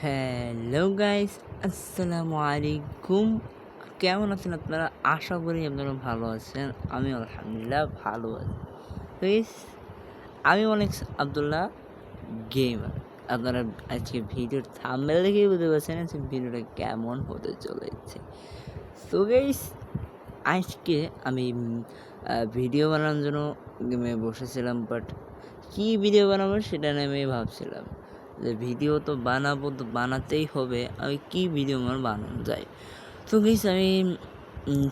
Hello guys, আসসালামু আলাইকুম। কেমন আছেন আপনারা? আশা করি আপনারা ভালো আছেন। আমি আলহামদুলিল্লাহ ভালো আছি। গাইস, আমি অনেক আবদুল্লাহ গেমার। আপনারা আজকে ভিডিওর থাম্বনেল দেখেই বুঝতে পারছেন যে ভিডিওটা কেমন হতে চলেছে। তো গাইস, আজকে আমি ভিডিও বানানোর জন্য গেমে বসেছিলাম, বাট কী ভিডিও বানাবো সেটা নিয়ে আমি ভাবছিলাম যে ভিডিও তো বানাবো, তো বানাতেই হবে, আমি কী ভিডিও আমার বানানো যায়। তো গাইস, আমি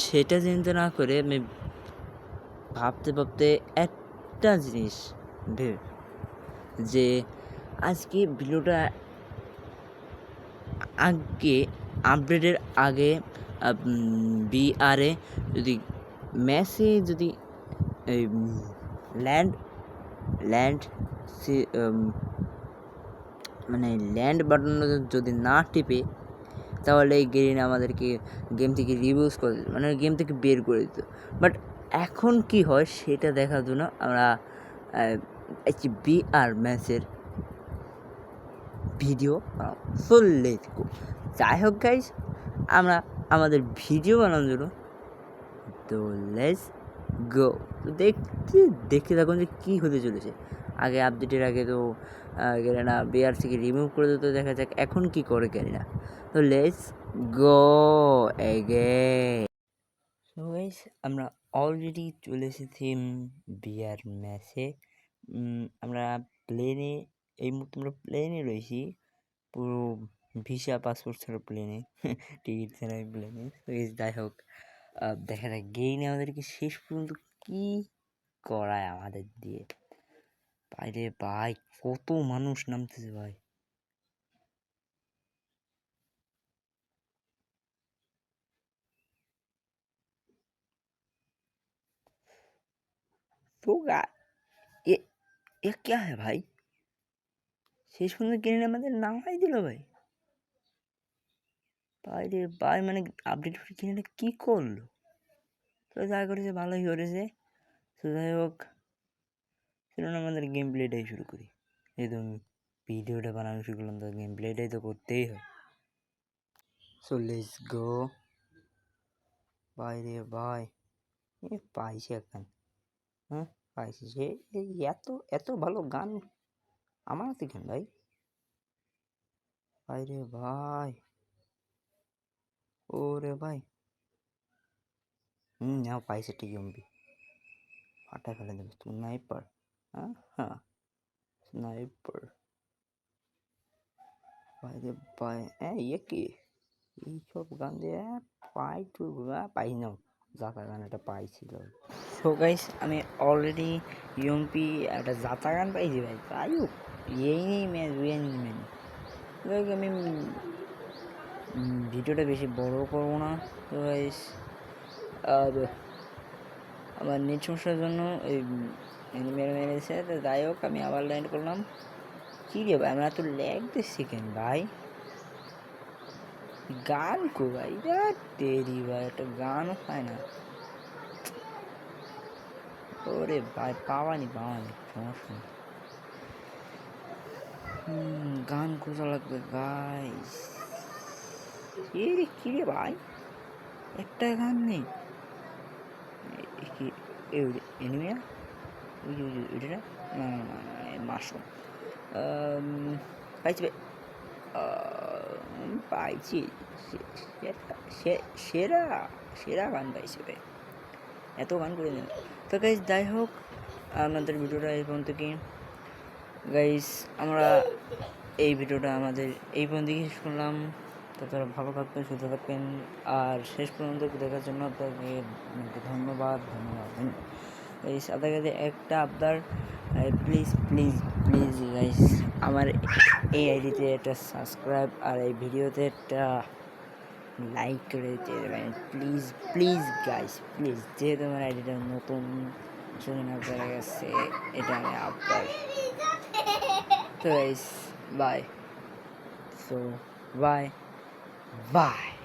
সেটা চিন্তা না করে আমি ভাবতে ভাবতে একটা জিনিস যে আজকে ভিডিওটা আগে আপডেটের আগে বিআরে যদি ম্যাচে যদি এই ল্যান্ড ল্যান্ড মানে ল্যান্ড বাটন যদি না টিপে, তাহলে এই গেরিনা আমাদেরকে গেম থেকে রিভিউজ করে দিত, মানে গেম থেকে বের করে দিত। বাট এখন কি হয় সেটা দেখার জন্য আমরা বিআর ম্যাচের ভিডিও সো লেটস গো। যাই হোক গাইস, আমরা আমাদের ভিডিও বানানোর জন্য তো লেটস গো। তো দেখতে থাকুন যে কী হতে চলেছে। আগে আপডেটের আগে তো গেরিনা বিআর থেকে রিমুভ করে দিত, দেখা যাক এখন কি করে গেরিনা। তো let's go again. So guys, আমরা অলরেডি চলে এসেছি বিআর ম্যাচে। আমরা প্লেনে, এই মুহূর্তে আমরা প্লেনে রয়েছি, পুরো ভিসা পাসপোর্ট ছাড়া প্লেনে, টিকিট ছাড়াই প্লেনে। তো যাই হোক, দেখা যাক গেইনে আমাদেরকে শেষ পর্যন্ত কি করায় আমাদের দিয়ে। বাইরে ভাই কত মানুষ নামতেছে ভাই। तो ये ये क्या है भाई? শেষ পর্যন্ত গেইনে আমাদের নামাই দিল ভাই। বাইরে ভাই, মানে আপডেট কিনে কী করলো? তো যা করেছে ভালোই করেছে। তো যাই হোক, চলুন আমাদের গেম প্লেটাই শুরু করি। যেহেতু আমি ভিডিওটা বানানো শুরু করলাম, তো গেম প্লেটাই তো করতেই হয়। So let's go. ভাই রে ভাই, এ পাইছে এখন। হ্যাঁ, পাইছে সে। এই এত এত ভালো গান আমার হাতে কেন ভাই? ভাই রে ভাই, ও রে ভাই। নাও পাইছে ঠিক এমবি, ফাটায় ফেলে দেবে স্নাইপার। হ্যাঁ হ্যাঁ, স্নাইপার। ভাই রে ভাই, ইয়ে কি এইসব গান দিয়ে পাই না। জাতা গান একটা পাইছিল। সো গাইস, আমি অলরেডি ইউএমপি একটা জাতা গান পাইছি ভাই। তাই হোক, এই নেই ম্যাচ উইনিং ম্যান। আমি ভিডিওটা বেশি বড় করবো না। তো গাইস, আর আমার নেট সমস্যার জন্য এই মেরেছে। তো যাই হোক, আমি আবার ল্যান্ড করলাম। কী রে ভাই, আমরা তো ল্যাগ দিচ্ছি কেন ভাই? গান কো ভাই, তেরি ভাই, একটা গানও পায় না। ওরে ভাই, পাওয়ানি সমস্যা নেই। গান খোঁজা লাগবে গাইস। রে কী রে ভাই, একটা গান নেই। এনিমিয়া ওইটা না, মাশরুম পাইছি ভাই। পাইছি, সেরা সেরা গান পাইছি ভাই। এত গান করে দিন। তো গাইস, যাই হোক, আমাদের ভিডিওটা এই পর্যন্ত কি গাইস, আমরা এই ভিডিওটা আমাদের এই পর্যন্ত শেষ করলাম। তো তারা ভালো থাকবেন, সুস্থ থাকবেন, আর শেষ পর্যন্ত দেখার জন্য আপনাকে ধন্যবাদ। এই সাথে কাছে একটা আপনার প্লিজ প্লিজ প্লিজ গাইস, আমার এই আইডিতে একটা সাবস্ক্রাইব আর এই ভিডিওতে একটা লাইক করে দিতে দেবেন প্লিজ প্লিজ গাইস, প্লিজ। যেহেতু আমার আইডিটা নতুন সেজন্য আপনার কাছে এটা আমি আপনার। তো guys, bye. So bye by.